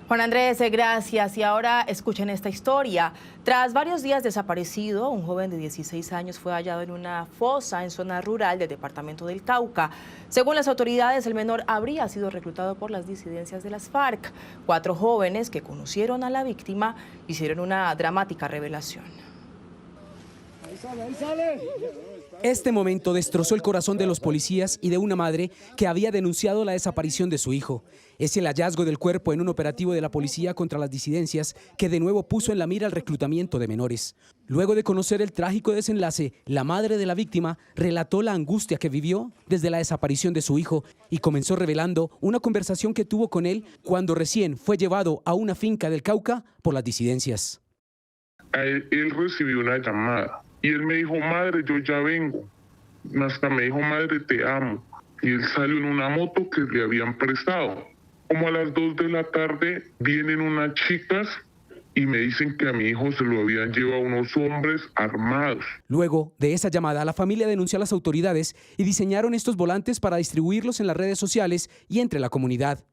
Juan Andrés, gracias. Y ahora escuchen esta historia. Tras varios días desaparecido, un joven de 16 años fue hallado en una fosa en zona rural del departamento del Cauca. Según las autoridades, el menor habría sido reclutado por las disidencias de las FARC. 4 jóvenes que conocieron a la víctima hicieron una dramática revelación. Ahí sale, ahí sale. Este momento destrozó el corazón de los policías y de una madre que había denunciado la desaparición de su hijo. Es el hallazgo del cuerpo en un operativo de la policía contra las disidencias que de nuevo puso en la mira el reclutamiento de menores. Luego de conocer el trágico desenlace, la madre de la víctima relató la angustia que vivió desde la desaparición de su hijo y comenzó revelando una conversación que tuvo con él cuando recién fue llevado a una finca del Cauca por las disidencias. Él recibió una llamada. Y él me dijo, madre, yo ya vengo. Hasta me dijo, madre, te amo. Y él salió en una moto que le habían prestado. Como a las 2 de la tarde vienen unas chicas y me dicen que a mi hijo se lo habían llevado unos hombres armados. Luego de esa llamada, la familia denunció a las autoridades y diseñaron estos volantes para distribuirlos en las redes sociales y entre la comunidad.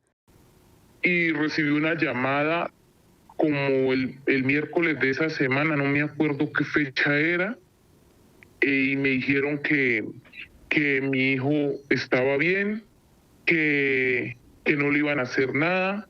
Y recibí una llamada como el miércoles de esa semana, no me acuerdo qué fecha era, y me dijeron que mi hijo estaba bien, que no le iban a hacer nada,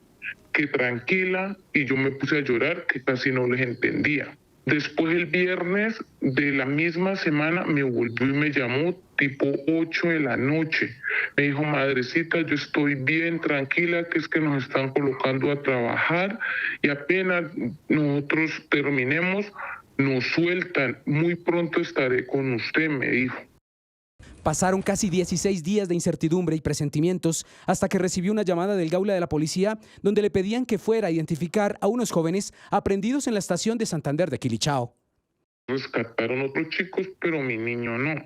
que tranquila, y yo me puse a llorar, que casi no les entendía. Después el viernes de la misma semana me volvió y me llamó tipo 8 de la noche. Me dijo, madrecita, yo estoy bien, tranquila, que es que nos están colocando a trabajar y apenas nosotros terminemos, nos sueltan. Muy pronto estaré con usted, me dijo. Pasaron casi 16 días de incertidumbre y presentimientos hasta que recibió una llamada del Gaula de la policía donde le pedían que fuera a identificar a unos jóvenes aprendidos en la estación de Santander de Quilichao. Rescataron otros chicos, pero mi niño no.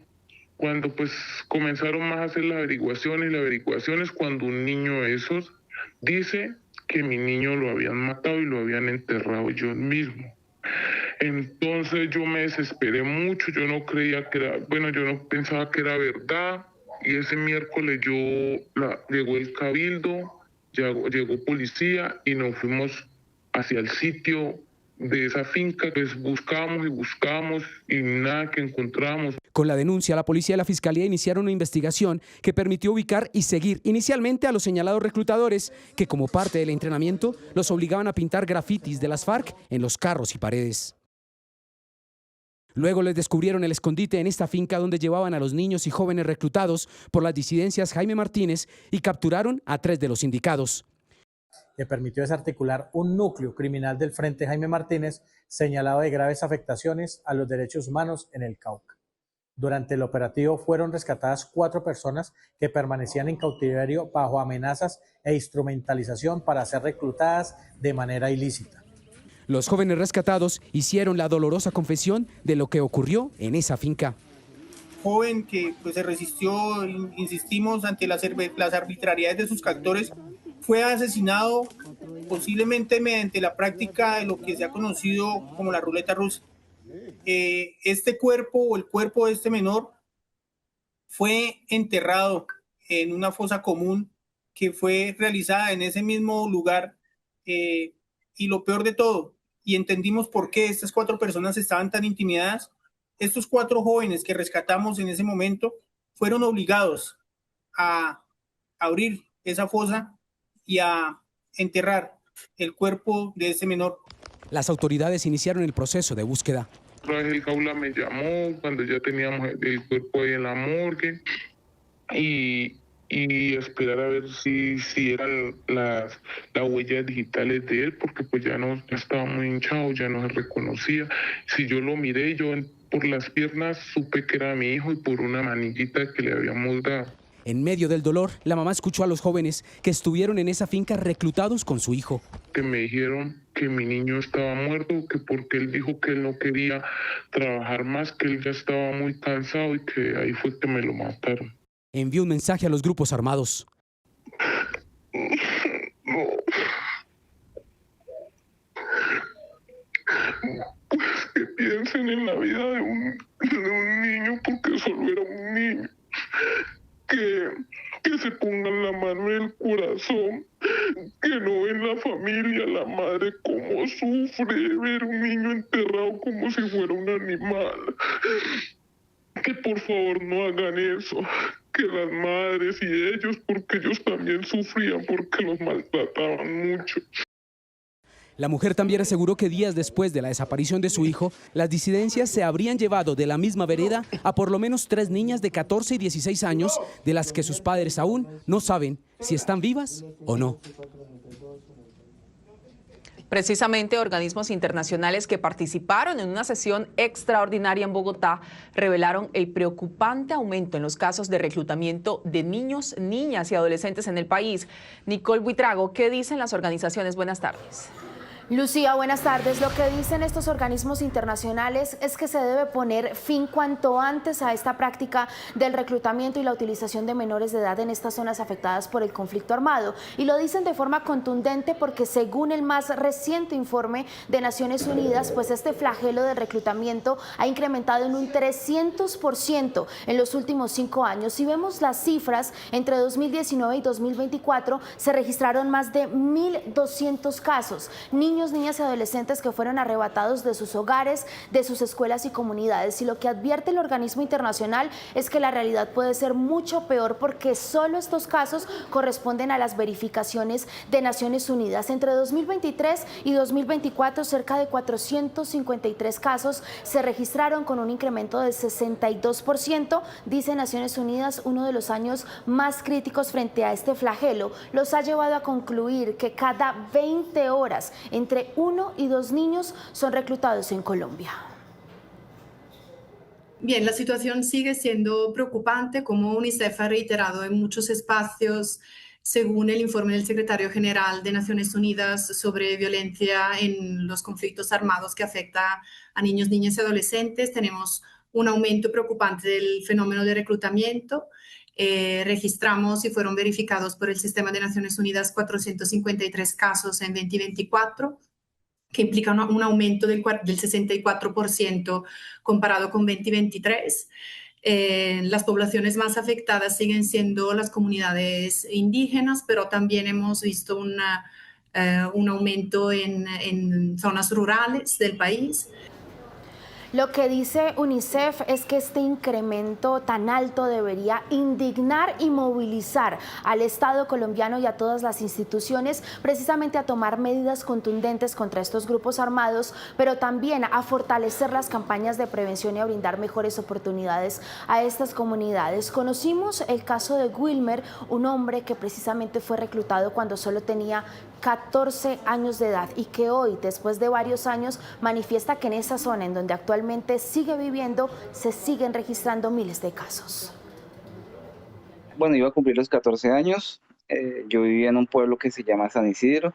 Cuando pues comenzaron más a hacer las averiguaciones, cuando un niño de esos dice que mi niño lo habían matado y lo habían enterrado ellos mismos. Entonces yo me desesperé mucho, yo no creía que era, yo no pensaba que era verdad. Y ese miércoles llegó el cabildo, llegó policía y nos fuimos hacia el sitio de esa finca. Pues buscábamos y nada que encontramos. Con la denuncia, la policía y la fiscalía iniciaron una investigación que permitió ubicar y seguir inicialmente a los señalados reclutadores que, como parte del entrenamiento, los obligaban a pintar grafitis de las FARC en los carros y paredes. Luego les descubrieron el escondite en esta finca donde llevaban a los niños y jóvenes reclutados por las disidencias Jaime Martínez y capturaron a 3 de los indicados. Que permitió desarticular un núcleo criminal del Frente Jaime Martínez señalado de graves afectaciones a los derechos humanos en el Cauca. Durante el operativo fueron rescatadas 4 personas que permanecían en cautiverio bajo amenazas e instrumentalización para ser reclutadas de manera ilícita. Los jóvenes rescatados hicieron la dolorosa confesión de lo que ocurrió en esa finca. Joven que pues, se resistió, insistimos, ante las arbitrariedades de sus captores, fue asesinado posiblemente mediante la práctica de lo que se ha conocido como la ruleta rusa. Este cuerpo o el cuerpo de este menor fue enterrado en una fosa común que fue realizada en ese mismo lugar y lo peor de todo, y entendimos por qué estas 4 personas estaban tan intimidadas. Estos 4 jóvenes que rescatamos en ese momento fueron obligados a abrir esa fosa y a enterrar el cuerpo de ese menor. Las autoridades iniciaron el proceso de búsqueda. Otra vez el Gaula me llamó cuando ya teníamos el cuerpo ahí en la morgue y esperar a ver si eran las huellas digitales de él, porque pues ya estaba muy hinchado, ya no se reconocía. Si yo lo miré, yo por las piernas supe que era mi hijo y por una manillita que le habíamos dado. En medio del dolor, la mamá escuchó a los jóvenes que estuvieron en esa finca reclutados con su hijo. Que me dijeron que mi niño estaba muerto, que porque él dijo que él no quería trabajar más, que él ya estaba muy cansado y que ahí fue que me lo mataron. Envió un mensaje a los grupos armados. No. Pues que piensen en la vida de un niño, porque solo era un niño. Que se pongan la mano en el corazón, que no ven la familia familia, la madre cómo sufre ver un niño enterrado como si fuera un animal. Que por favor no hagan eso, que las madres y ellos, porque ellos también sufrían, porque los maltrataban mucho. La mujer también aseguró que días después de la desaparición de su hijo, las disidencias se habrían llevado de la misma vereda a por lo menos 3 niñas de 14 y 16 años, de las que sus padres aún no saben si están vivas o no. Precisamente, organismos internacionales que participaron en una sesión extraordinaria en Bogotá revelaron el preocupante aumento en los casos de reclutamiento de niños, niñas y adolescentes en el país. Nicole Buitrago, ¿qué dicen las organizaciones? Buenas tardes. Lucía, buenas tardes. Lo que dicen estos organismos internacionales es que se debe poner fin cuanto antes a esta práctica del reclutamiento y la utilización de menores de edad en estas zonas afectadas por el conflicto armado. Y lo dicen de forma contundente porque según el más reciente informe de Naciones Unidas, pues este flagelo del reclutamiento ha incrementado en un 300% en los últimos 5 años. Si vemos las cifras, entre 2019 y 2024 se registraron más de 1.200 casos. Niños, niñas y adolescentes que fueron arrebatados de sus hogares, de sus escuelas y comunidades. Y lo que advierte el organismo internacional es que la realidad puede ser mucho peor porque solo estos casos corresponden a las verificaciones de Naciones Unidas. Entre 2023 y 2024, cerca de 453 casos se registraron con un incremento del 62%, dice Naciones Unidas, uno de los años más críticos frente a este flagelo. Los ha llevado a concluir que cada 20 horas entre 1 y 2 niños son reclutados en Colombia. Bien, la situación sigue siendo preocupante, como UNICEF ha reiterado en muchos espacios, según el informe del secretario general de Naciones Unidas sobre violencia en los conflictos armados que afecta a niños, niñas y adolescentes. Tenemos un aumento preocupante del fenómeno de reclutamiento. Registramos y fueron verificados por el Sistema de Naciones Unidas 453 casos en 2024, que implica un aumento del 64% comparado con 2023. Las poblaciones más afectadas siguen siendo las comunidades indígenas, pero también hemos visto un aumento en zonas rurales del país. Lo que dice UNICEF es que este incremento tan alto debería indignar y movilizar al Estado colombiano y a todas las instituciones precisamente a tomar medidas contundentes contra estos grupos armados, pero también a fortalecer las campañas de prevención y a brindar mejores oportunidades a estas comunidades. Conocimos el caso de Wilmer, un hombre que precisamente fue reclutado cuando solo tenía 14 años de edad y que hoy, después de varios años, manifiesta que en esa zona en donde actualmente sigue viviendo, se siguen registrando miles de casos. Bueno, iba a cumplir los 14 años. Yo vivía en un pueblo que se llama San Isidro.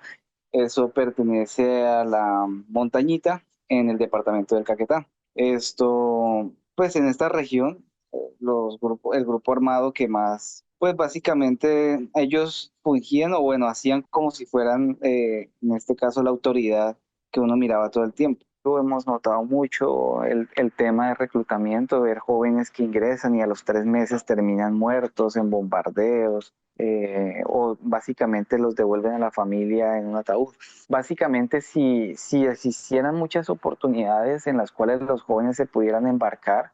Eso pertenece a la Montañita, en el departamento del Caquetá. Esto, pues en esta región, el grupo armado que más, pues básicamente ellos fungían o bueno, hacían como si fueran, en este caso, la autoridad que uno miraba todo el tiempo. Hemos notado mucho el tema de reclutamiento, ver jóvenes que ingresan y a los 3 meses terminan muertos en bombardeos, o básicamente los devuelven a la familia en un ataúd. Básicamente, si existieran muchas oportunidades en las cuales los jóvenes se pudieran embarcar,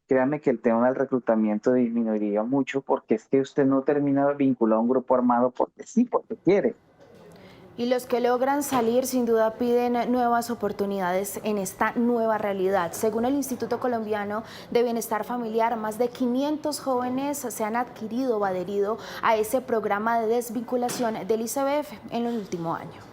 créanme que el tema del reclutamiento disminuiría mucho, porque es que usted no termina vinculado a un grupo armado porque sí, porque quiere. Y los que logran salir sin duda piden nuevas oportunidades en esta nueva realidad. Según el Instituto Colombiano de Bienestar Familiar, más de 500 jóvenes se han adquirido o adherido a ese programa de desvinculación del ICBF en el último año.